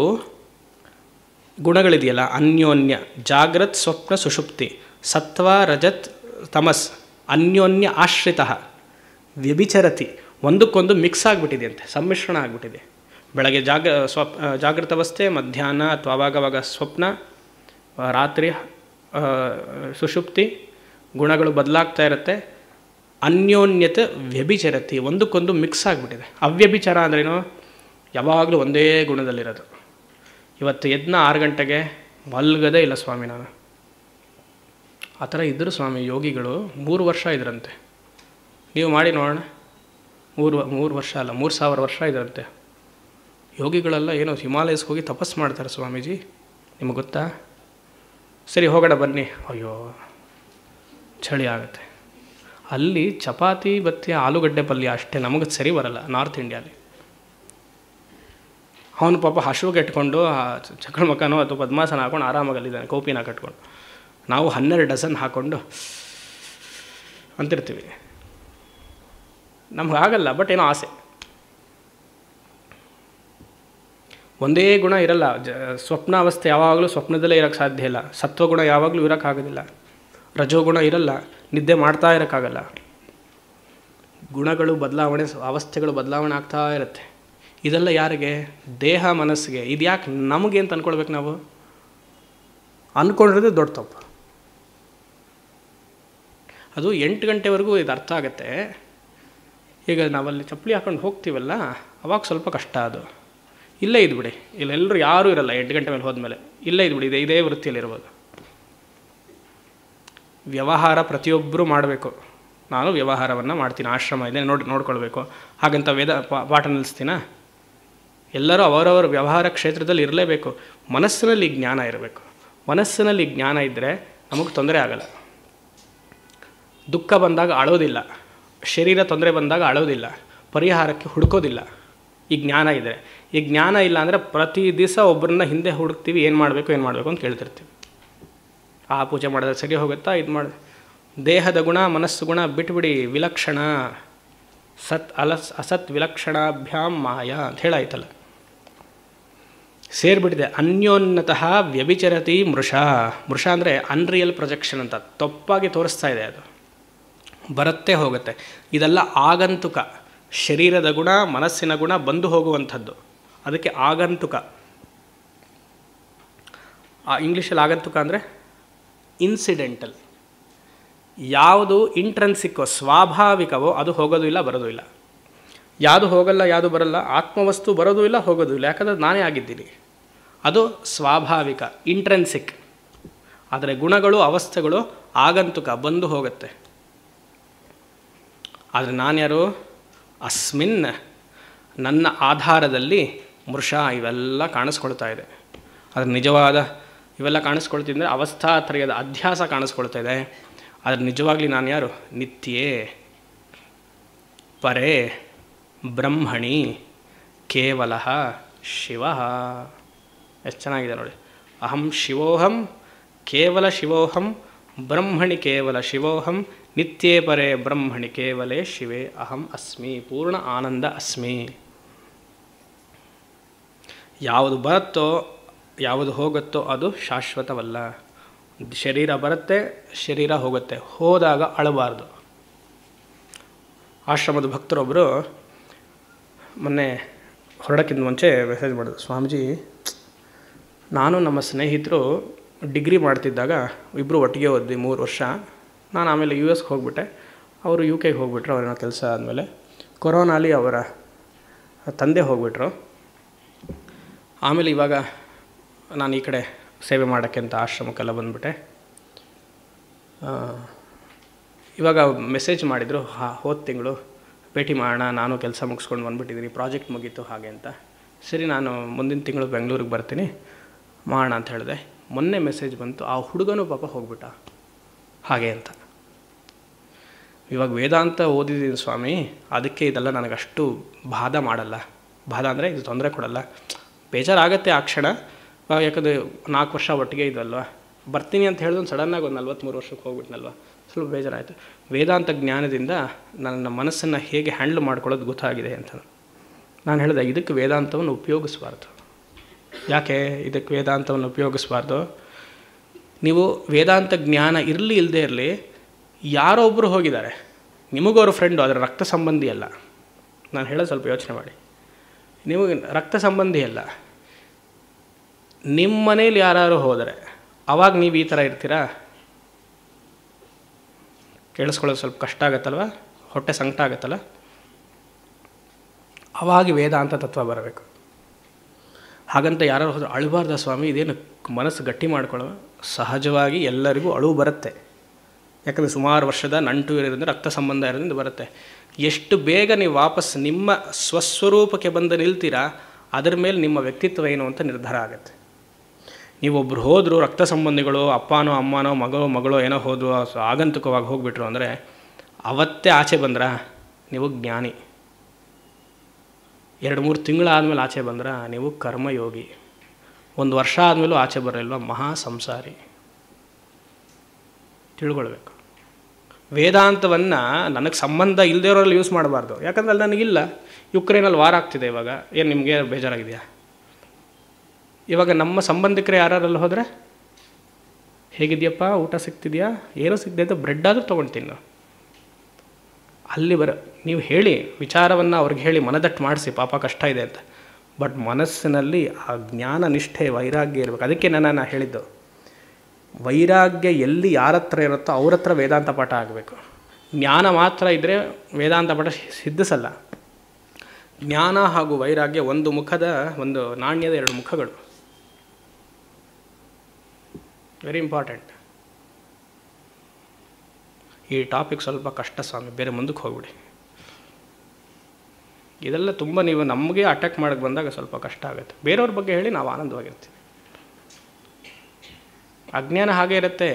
A: ಗುಣಗಳಿದೆಯಲ್ಲ, ಅನ್ಯೋನ್ಯ, ಜಾಗ್ರತ್ ಸ್ವಪ್ನ ಸುಷುಪ್ತಿ, ಸತ್ವ ರಜತ್ ತಮಸ್, ಅನ್ಯೋನ್ಯ ಆಶ್ರಿತ, ವ್ಯಭಿಚರತಿ. ಒಂದಕ್ಕೊಂದು ಮಿಕ್ಸ್ ಆಗಿಬಿಟ್ಟಿದೆ ಅಂತೆ, ಸಮ್ಮಿಶ್ರಣ ಆಗಿಬಿಟ್ಟಿದೆ. ಬೆಳಗ್ಗೆ ಜಾಗೃತ ಅವಸ್ಥೆ, ಮಧ್ಯಾಹ್ನ ಅಥವಾ ಆವಾಗವಾಗ ಸ್ವಪ್ನ, ರಾತ್ರಿ ಸುಷುಪ್ತಿ, ಗುಣಗಳು ಬದಲಾಗ್ತಾ ಇರುತ್ತೆ. ಅನ್ಯೋನ್ಯತೆ ವ್ಯಭಿಚರತಿ, ಒಂದಕ್ಕೊಂದು ಮಿಕ್ಸ್ ಆಗಿಬಿಟ್ಟಿದೆ. ಅವ್ಯಭಿಚಾರ ಅಂದ್ರೇನು? ಯಾವಾಗಲೂ ಒಂದೇ ಗುಣದಲ್ಲಿರೋದು. ಇವತ್ತು ಎದ್ನ 6 ಗಂಟೆಗೆ ಮಲ್ಗದೇ ಇಲ್ಲ ಸ್ವಾಮಿ ನಾನು. ಆ ಥರ ಇದ್ದರು ಸ್ವಾಮಿ ಯೋಗಿಗಳು. 3 ವರ್ಷ ಇದ್ರಂತೆ. ನೀವು ಮಾಡಿ ನೋಡೋಣ. 3 ವರ್ಷ ಅಲ್ಲ, 3000 ವರ್ಷ ಇದ್ರಂತೆ ಯೋಗಿಗಳೆಲ್ಲ. ಏನೋ ಹಿಮಾಲಯಸ್ಗೆ ಹೋಗಿ ತಪಸ್ಸು ಮಾಡ್ತಾರೆ ಸ್ವಾಮೀಜಿ, ನಿಮಗೆ ಗೊತ್ತಾ? ಸರಿ ಹೋಗೋಣ ಬನ್ನಿ. ಅಯ್ಯೋ ಚಳಿ ಆಗುತ್ತೆ. ಅಲ್ಲಿ ಚಪಾತಿ ಬತ್ತಿ ಆಲೂಗಡ್ಡೆ ಪಲ್ಯ ಅಷ್ಟೇ, ನಮಗೆ ಸರಿ ಬರಲ್ಲ ನಾರ್ತ್ ಇಂಡಿಯಾಲಿ. ಅವನು ಪಾಪ ಹಸುವಿಗೆ ಇಟ್ಕೊಂಡು ಚಕ್ರ ಮಕ್ಕನೋ ಅಥವಾ ಪದ್ಮಾಸನ ಹಾಕೊಂಡು ಆರಾಮಾಗಲ್ಲಿದ್ದಾನೆ, ಕೋಪಿನ ಕಟ್ಕೊಂಡು. ನಾವು 12 ಡಜನ್ ಹಾಕ್ಕೊಂಡು ಅಂತಿರ್ತೀವಿ. ನಮಗಾಗಲ್ಲ, ಬಟ್ ಏನೋ ಆಸೆ. ಒಂದೇ ಗುಣ ಇರಲ್ಲ. ಸ್ವಪ್ನಾವಸ್ಥೆ ಯಾವಾಗಲೂ ಸ್ವಪ್ನದಲ್ಲೇ ಇರೋಕ್ಕೆ ಸಾಧ್ಯ ಇಲ್ಲ. ಸತ್ವಗುಣ ಯಾವಾಗಲೂ ಇರೋಕ್ಕಾಗೋದಿಲ್ಲ. ರಜೋಗುಣ ಇರಲ್ಲ, ನಿದ್ದೆ ಮಾಡ್ತಾ ಇರೋಕ್ಕಾಗಲ್ಲ. ಗುಣಗಳು ಬದಲಾವಣೆ, ಅವಸ್ಥೆಗಳು ಬದಲಾವಣೆ ಆಗ್ತಾ ಇರುತ್ತೆ. ಇದೆಲ್ಲ ಯಾರಿಗೆ? ದೇಹ ಮನಸ್ಸಿಗೆ. ಇದು ಯಾಕೆ ನಮಗೆ ಅಂತ ಅಂದ್ಕೊಳ್ಬೇಕು ನಾವು? ಅಂದ್ಕೊಂಡಿರೋದು ದೊಡ್ಡ ತಪ್ಪು. ಅದು 8 ಗಂಟೆವರೆಗೂ ಇದು ಅರ್ಥ ಆಗುತ್ತೆ. ಈಗ ನಾವಲ್ಲಿ ಚಪ್ಪಲಿ ಹಾಕೊಂಡು ಹೋಗ್ತೀವಲ್ಲ, ಅವಾಗ ಸ್ವಲ್ಪ ಕಷ್ಟ. ಅದು ಇಲ್ಲೇ ಇದ್ಬಿಡಿ, ಇಲ್ಲೆಲ್ಲರೂ ಯಾರೂ ಇರಲ್ಲ 8 ಗಂಟೆ ಮೇಲೆ ಹೋದ್ಮೇಲೆ. ಇಲ್ಲೇ ಇದ್ಬಿಡಿ, ಇದೇ ವೃತ್ತಿಯಲ್ಲಿರ್ಬೋದು. ವ್ಯವಹಾರ ಪ್ರತಿಯೊಬ್ಬರೂ ಮಾಡಬೇಕು. ನಾನು ವ್ಯವಹಾರವನ್ನು ಮಾಡ್ತೀನಿ, ಆಶ್ರಮ ಇದೆ ನೋಡ್ಕೊಳ್ಬೇಕು. ಹಾಗಂತ ವೇದ ಪಾಠ ನಿಲ್ಲಿಸ್ತೀನ? ಎಲ್ಲರೂ ಅವರವರ ವ್ಯವಹಾರ ಕ್ಷೇತ್ರದಲ್ಲಿ ಇರಲೇಬೇಕು. ಮನಸ್ಸಿನಲ್ಲಿ ಜ್ಞಾನ ಇರಬೇಕು. ಮನಸ್ಸಿನಲ್ಲಿ ಜ್ಞಾನ ಇದ್ದರೆ ನಮಗೆ ತೊಂದರೆ ಆಗಲ್ಲ. ದುಃಖ ಬಂದಾಗ ಅಳೋದಿಲ್ಲ, ಶರೀರ ತೊಂದರೆ ಬಂದಾಗ ಅಳೋದಿಲ್ಲ, ಪರಿಹಾರಕ್ಕೆ ಹುಡುಕೋದಿಲ್ಲ. ಈ ಜ್ಞಾನ ಇದ್ದರೆ. ಈ ಜ್ಞಾನ ಇಲ್ಲ ಅಂದರೆ ಪ್ರತಿ ದಿವಸ ಒಬ್ಬರನ್ನ ಹಿಂದೆ ಹುಡುಕ್ತೀವಿ, ಏನು ಮಾಡಬೇಕು ಅಂತ ಕೇಳ್ತಿರ್ತೀವಿ. ಆ ಪೂಜೆ ಮಾಡಿದ್ರೆ ಸರಿ ಹೋಗುತ್ತಾ, ಇದು ಮಾಡಿ. ದೇಹದ ಗುಣ ಮನಸ್ಸು ಗುಣ ಬಿಟ್ಬಿಡಿ. ವಿಲಕ್ಷಣ ಅಸತ್ ವಿಲಕ್ಷಣಾಭ್ಯಾಂ ಮಾಯಾ ಅಂತ ಹೇಳಾಯ್ತಲ್ಲ, ಸೇರಿಬಿಟ್ಟಿದೆ. ಅನ್ಯೋನ್ನತಃ ವ್ಯಭಿಚರತಿ ಮೃಷ. ಮೃಷ ಅಂದರೆ ಅನ್ರಿಯಲ್ ಪ್ರೊಜೆಕ್ಷನ್ ಅಂತ, ತಪ್ಪಾಗಿ ತೋರಿಸ್ತಾ ಇದೆ. ಅದು ಬರುತ್ತೆ ಹೋಗುತ್ತೆ. ಇದೆಲ್ಲ ಆಗಂತುಕ. ಶರೀರದ ಗುಣ ಮನಸ್ಸಿನ ಗುಣ ಬಂದು ಹೋಗುವಂಥದ್ದು, ಅದಕ್ಕೆ ಆಗಂತುಕ. ಇಂಗ್ಲೀಷಲ್ಲಿ ಆಗಂತುಕ ಅಂದರೆ ಇನ್ಸಿಡೆಂಟಲ್. ಯಾವುದು ಇಂಟ್ರೆನ್ಸಿಕ್ಕೋ ಸ್ವಾಭಾವಿಕವೋ ಅದು ಹೋಗೋದು ಇಲ್ಲ, ಬರೋದು ಇಲ್ಲ. ಯಾವುದು ಹೋಗಲ್ಲ, ಯಾವುದು ಬರಲ್ಲ, ಆತ್ಮವಸ್ತು ಬರೋದು ಇಲ್ಲ, ಹೋಗೋದು ಇಲ್ಲ. ಯಾಕಂದರೆ ನಾನೇ ಆಗಿದ್ದೀನಿ. ಅದು ಸ್ವಾಭಾವಿಕ, ಇಂಟ್ರೆನ್ಸಿಕ್. ಆದರೆ ಗುಣಗಳು ಅವಸ್ಥೆಗಳು ಆಗಂತುಕ, ಬಂದು ಹೋಗುತ್ತೆ. ಆದರೆ ನಾನ್ಯಾರು? ಅಸ್ಮಿನ್, ನನ್ನ ಆಧಾರದಲ್ಲಿ ಮೃಷ ಇವೆಲ್ಲ ಕಾಣಿಸ್ಕೊಳ್ತಾ ಇದೆ. ಅದರ ನಿಜವಾದ ಇವೆಲ್ಲ ಕಾಣಿಸ್ಕೊಳ್ತಿದ್ರೆ ಅವಸ್ಥಾತ್ರಯದ ಅಧ್ಯಾಸ ಕಾಣಿಸ್ಕೊಳ್ತಾ ಇದೆ. ಆದರೆ ನಿಜವಾಗ್ಲಿ ನಾನು ಯಾರು? ನಿತ್ಯೇ ಪರೇ ಬ್ರಹ್ಮಣಿ ಕೇವಲ ಶಿವ. ಎಷ್ಟು ಚೆನ್ನಾಗಿದೆ ನೋಡಿ. ಅಹಂ ಶಿವೋಹಂ, ಕೇವಲ ಶಿವೋಹಂ, ಬ್ರಹ್ಮಣಿ ಕೇವಲ ಶಿವೋಹಂ, ನಿತ್ಯೇ ಪರೇ ಬ್ರಹ್ಮಣಿ ಕೇವಲೇ ಶಿವೇ ಅಹಂ ಅಸ್ಮಿ, ಪೂರ್ಣ ಆನಂದ ಅಸ್ಮಿ. ಯಾವುದು ಬರುತ್ತೋ ಯಾವುದು ಹೋಗುತ್ತೋ ಅದು ಶಾಶ್ವತವಲ್ಲ. ಶರೀರ ಬರುತ್ತೆ, ಶರೀರ ಹೋಗುತ್ತೆ. ಹೋದಾಗ ಅಳಬಾರ್ದು. ಆಶ್ರಮದ ಭಕ್ತರೊಬ್ಬರು ಮೊನ್ನೆ ಹೊರಡಕ್ಕಿಂತ ಮುಂಚೆ ಮೆಸೇಜ್ ಮಾಡಿದ್ರು, ಸ್ವಾಮೀಜಿ ನಾನು ನಮ್ಮ ಸ್ನೇಹಿತರು ಡಿಗ್ರಿ ಮಾಡ್ತಿದ್ದಾಗ ಇಬ್ಬರು ಒಟ್ಟಿಗೆ ಓದ್ವಿ 3 ವರ್ಷ. ನಾನು ಆಮೇಲೆ US ಹೋಗ್ಬಿಟ್ಟೆ, ಅವರು UK ಹೋಗ್ಬಿಟ್ರು. ಅವ್ರನ್ನ ಕೆಲಸ ಆದಮೇಲೆ ಕೊರೋನಾಲಿ ಅವರ ತಂದೆ ಹೋಗ್ಬಿಟ್ರು. ಆಮೇಲೆ ಇವಾಗ ನಾನು ಈ ಕಡೆ ಸೇವೆ ಮಾಡೋಕ್ಕೆ ಅಂತ ಆಶ್ರಮಕ್ಕೆಲ್ಲ ಬಂದುಬಿಟ್ಟೆ. ಇವಾಗ ಮೆಸೇಜ್ ಮಾಡಿದರು, ಹೋದ ತಿಂಗಳು ಭೇಟಿ ಮಾಡೋಣ, ನಾನು ಕೆಲಸ ಮುಗಿಸ್ಕೊಂಡು ಬಂದುಬಿಟ್ಟಿದ್ದೀನಿ, ಪ್ರಾಜೆಕ್ಟ್ ಮುಗೀತು ಹಾಗೆ ಅಂತ. ಸರಿ, ನಾನು ಮುಂದಿನ ತಿಂಗಳು ಬೆಂಗಳೂರಿಗೆ ಬರ್ತೀನಿ, ಮಾಡೋಣ ಅಂತ ಹೇಳಿದೆ. ಮೊನ್ನೆ ಮೆಸೇಜ್ ಬಂತು, ಆ ಹುಡುಗನೂ ಪಾಪ ಹೋಗ್ಬಿಟ್ಟ ಹಾಗೆ ಅಂತ. ಇವಾಗ ವೇದಾಂತ ಓದಿದ್ದೀನಿ ಸ್ವಾಮಿ, ಅದಕ್ಕೆ ಇದೆಲ್ಲ ನನಗಷ್ಟು ಬಾಧ ಮಾಡಲ್ಲ. ಬಾಧ ಅಂದರೆ ಇದು ತೊಂದರೆ ಕೊಡಲ್ಲ. ಬೇಜಾರಾಗತ್ತೆ ಆ ಕ್ಷಣ, ಯಾಕಂದರೆ 4 ವರ್ಷ ಒಟ್ಟಿಗೆ ಇದಲ್ವ. ಬರ್ತೀನಿ ಅಂತ ಹೇಳಿದ್ರೆ ಸಡನ್ನಾಗಿ ಒಂದು 43 ವರ್ಷಕ್ಕೆ ಹೋಗ್ಬಿಟ್ನಲ್ವ, ಸ್ವಲ್ಪ ಬೇಜಾರಾಯಿತು. ವೇದಾಂತ ಜ್ಞಾನದಿಂದ ನನ್ನ ಮನಸ್ಸನ್ನು ಹೇಗೆ ಹ್ಯಾಂಡ್ಲ್ ಮಾಡ್ಕೊಳ್ಳೋದು ಗೊತ್ತಾಗಿದೆ ಅಂತ ನಾನು ಹೇಳಿದೆ. ಇದಕ್ಕೆ ವೇದಾಂತವನ್ನು ಉಪಯೋಗಿಸಬಾರ್ದು. ಯಾಕೆ ಇದಕ್ಕೆ ವೇದಾಂತವನ್ನು ಉಪಯೋಗಿಸಬಾರ್ದು? ನೀವು ವೇದಾಂತ ಜ್ಞಾನ ಇರಲಿ ಇಲ್ಲದೇ ಇರಲಿ, ಯಾರೋ ಒಬ್ಬರು ಹೋಗಿದ್ದಾರೆ, ನಿಮಗವರು ಫ್ರೆಂಡು, ಅದರ ರಕ್ತ ಸಂಬಂಧಿ ಅಲ್ಲ. ನಾನು ಹೇಳೋದು ಸ್ವಲ್ಪ ಯೋಚನೆ ಮಾಡಿ. ನೀವು ರಕ್ತ ಸಂಬಂಧಿ ಅಲ್ಲ, ನಿಮ್ಮ ಮನೇಲಿ ಯಾರು ಹೋದರೆ ಆವಾಗ ನೀವು ಈ ಥರ ಇರ್ತೀರಾ? ಕೇಳಿಸ್ಕೊಳ್ಳೋದು ಸ್ವಲ್ಪ ಕಷ್ಟ ಆಗತ್ತಲ್ವ, ಹೊಟ್ಟೆ ಸಂಕಟ ಆಗತ್ತಲ್ಲ. ಆವಾಗ ವೇದಾಂತ ತತ್ವ ಬರಬೇಕು. ಹಾಗಂತ ಯಾರು ಹೋದ್ರೆ ಅಳಬಾರ್ದ ಸ್ವಾಮಿ, ಇದೇನು ಮನಸ್ಸು ಗಟ್ಟಿ ಮಾಡ್ಕೊಳ್ಳೋ. ಸಹಜವಾಗಿ ಎಲ್ಲರಿಗೂ ಅಳುವು ಬರುತ್ತೆ. ಯಾಕಂದರೆ ಸುಮಾರು ವರ್ಷದ ನಂಟು ಇರೋದ್ರಿಂದ, ರಕ್ತ ಸಂಬಂಧ ಇರೋದ್ರಿಂದ ಬರುತ್ತೆ. ಎಷ್ಟು ಬೇಗ ನೀವು ವಾಪಸ್ ನಿಮ್ಮ ಸ್ವಸ್ವರೂಪಕ್ಕೆ ಬಂದು ನಿಲ್ತೀರಾ, ಅದರ ಮೇಲೆ ನಿಮ್ಮ ವ್ಯಕ್ತಿತ್ವ ಏನು ಅಂತ ನಿರ್ಧಾರ ಆಗುತ್ತೆ. ನೀವೊಬ್ಬರು ಹೋದರು, ರಕ್ತ ಸಂಬಂಧಿಗಳು, ಅಪ್ಪನೋ ಅಮ್ಮನೋ ಮಗಳೋ ಏನೋ ಹೋದ್ರು, ಆಗಂತುಕವಾಗಿ ಹೋಗಿಬಿಟ್ರು ಅಂದರೆ ಅವತ್ತೇ ಆಚೆ ಬಂದ್ರ ನೀವು ಜ್ಞಾನಿ. 2-3 ತಿಂಗಳಾದಮೇಲೆ ಆಚೆ ಬಂದ್ರೆ ನೀವು ಕರ್ಮಯೋಗಿ. 1 ವರ್ಷ ಆದಮೇಲೂ ಆಚೆ ಬರಲಿಲ್ವ, ಮಹಾ ಸಂಸಾರಿ. ತಿಳ್ಕೊಳ್ಬೇಕು. ವೇದಾಂತವನ್ನು ನನಗೆ ಸಂಬಂಧ ಇಲ್ಲದೇ ಇರೋರಲ್ಲಿ ಯೂಸ್ ಮಾಡಬಾರ್ದು. ಯಾಕಂದ್ರೆ ಅಲ್ಲಿ ನನಗಿಲ್ಲ. ಯುಕ್ರೇನಲ್ಲಿ ವಾರ ಆಗ್ತಿದೆ ಇವಾಗ. ಏನು ನಿಮಗೆ ಬೇಜಾರಾಗಿದೆಯಾ? ಇವಾಗ ನಮ್ಮ ಸಂಬಂಧಿಕರು ಯಾರಲ್ಲಿ ಹೋದರೆ, ಹೇಗಿದೆಯಪ್ಪ, ಊಟ ಸಿಗ್ತಿದೆಯಾ, ಏನೂ ಸಿಗದೆ ಅಂತ ಬ್ರೆಡ್ ಆದರೂ ತೊಗೊಳ್ತೀನಿ. ಅಲ್ಲಿ ನೀವು ಹೇಳಿ, ವಿಚಾರವನ್ನು ಅವ್ರಿಗೆ ಹೇಳಿ ಮನದಟ್ಟು ಮಾಡಿಸಿ, ಪಾಪ ಕಷ್ಟ ಇದೆ ಅಂತ. ಬಟ್ ಮನಸ್ಸಿನಲ್ಲಿ ಆ ಜ್ಞಾನ ನಿಷ್ಠೆ ವೈರಾಗ್ಯ ಇರಬೇಕು. ಅದಕ್ಕೆ ನಾನು ಹೇಳಿದ್ದು, ವೈರಾಗ್ಯ ಎಲ್ಲಿ ಯಾರ ಹತ್ರ ಇರುತ್ತೋ ಅವ್ರ ಹತ್ರ ವೇದಾಂತ ಪಾಠ ಆಗಬೇಕು. ಜ್ಞಾನ ಮಾತ್ರ ಇದ್ದರೆ ವೇದಾಂತ ಪಾಠ ಸಿದ್ಧಿಸಲ್ಲ. ಜ್ಞಾನ ಹಾಗೂ ವೈರಾಗ್ಯ ಒಂದು ನಾಣ್ಯದ 2 ಮುಖಗಳು. Very important. ಈ ಟಾಪಿಕ್ ಸ್ವಲ್ಪ ಕಷ್ಟ ಸ್ವಾಮಿ, ಬೇರೆ ಮುಂದಕ್ಕೆ ಹೋಗ್ಬಿಡಿ. ಇದೆಲ್ಲ ತುಂಬ ನೀವು ನಮಗೆ ಅಟ್ಯಾಕ್ ಮಾಡೋಕ್ಕೆ ಬಂದಾಗ ಸ್ವಲ್ಪ ಕಷ್ಟ ಆಗುತ್ತೆ. ಬೇರೆಯವ್ರ ಬಗ್ಗೆ ಹೇಳಿ ನಾವು ಆನಂದವಾಗಿರ್ತೀವಿ. ಅಜ್ಞಾನ ಹಾಗೆ ಇರುತ್ತೆ.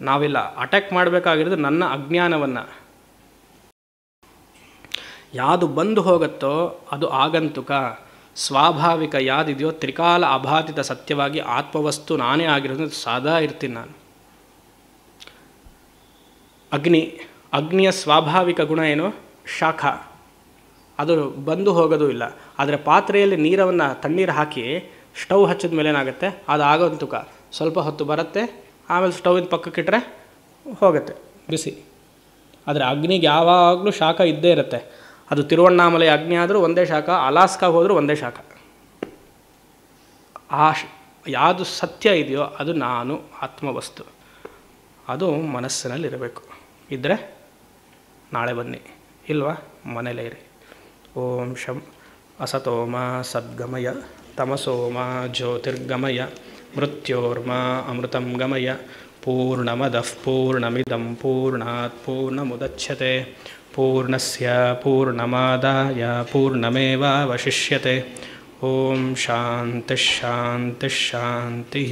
A: ನಾವಿಲ್ಲ ಅಟ್ಯಾಕ್ ಮಾಡಬೇಕಾಗಿರೋದು ನನ್ನ ಅಜ್ಞಾನವನ್ನು. ಯಾವುದು ಬಂದು ಹೋಗುತ್ತೋ ಅದು ಆಗಂತುಕ, ಸ್ವಾಭಾವಿಕ. ಯಾವುದಿದೆಯೋ ತ್ರಿಕಾಲ ಅಬಾಧಿತ ಸತ್ಯವಾಗಿ ಆತ್ಮವಸ್ತು ನಾನೇ ಆಗಿರೋದು ಸದಾ ಇರ್ತೀನಿ ನಾನು. ಅಗ್ನಿಯ ಸ್ವಾಭಾವಿಕ ಗುಣ ಏನು? ಶಾಖ. ಅದು ಬಂದು ಹೋಗೋದು ಇಲ್ಲ. ಆದರೆ ಪಾತ್ರೆಯಲ್ಲಿ ತಣ್ಣೀರು ಹಾಕಿ ಸ್ಟವ್ ಹಚ್ಚಿದ ಮೇಲೆ ಏನಾಗುತ್ತೆ, ಅದು ಆಗಂತುಕ. ಸ್ವಲ್ಪ ಹೊತ್ತು ಬರುತ್ತೆ, ಆಮೇಲೆ ಸ್ಟವ್ವಿನ ಪಕ್ಕಕ್ಕಿಟ್ರೆ ಹೋಗುತ್ತೆ ಬಿಸಿ. ಆದರೆ ಅಗ್ನಿಗೆ ಯಾವಾಗಲೂ ಶಾಖ ಇದ್ದೇ ಇರುತ್ತೆ. ಅದು ತಿರುವಣ್ಣಾಮಲೈ ಅಗ್ನಿ ಆದರೂ ಒಂದೇ ಶಾಖ, ಅಲಾಸ್ಕಾಗೆ ಹೋದರೂ ಒಂದೇ ಶಾಖ. ಯಾವುದು ಸತ್ಯ ಇದೆಯೋ ಅದು ನಾನು, ಆತ್ಮವಸ್ತು. ಅದು ಮನಸ್ಸಿನಲ್ಲಿರಬೇಕು. ಇದ್ದರೆ ನಾಳೆ ಬನ್ನಿ, ಇಲ್ವಾ ಮನೇಲೇ ಇರಿ. ಓಂ ಶಂ ಅಸತೋಮ ಸದ್ಗಮಯ ತಮಸೋಮ ಜ್ಯೋತಿರ್ಗಮಯ ಮೃತ್ಯೋರ್ಮ ಅಮೃತಂ ಗಮಯ. ಪೂರ್ಣಮದಃ ಪೂರ್ಣಮಿದಂ ಪೂರ್ಣಾತ್ ಪೂರ್ಣಮುದಚ್ಯತೆ ಪೂರ್ಣಸ್ಯ ಪೂರ್ಣಮಾದಾಯ ಪೂರ್ಣಮೇವಾವಶಿಷ್ಯತೆ. ಓಂ ಶಾಂತಿ ಶಾಂತಿ ಶಾಂತಿ.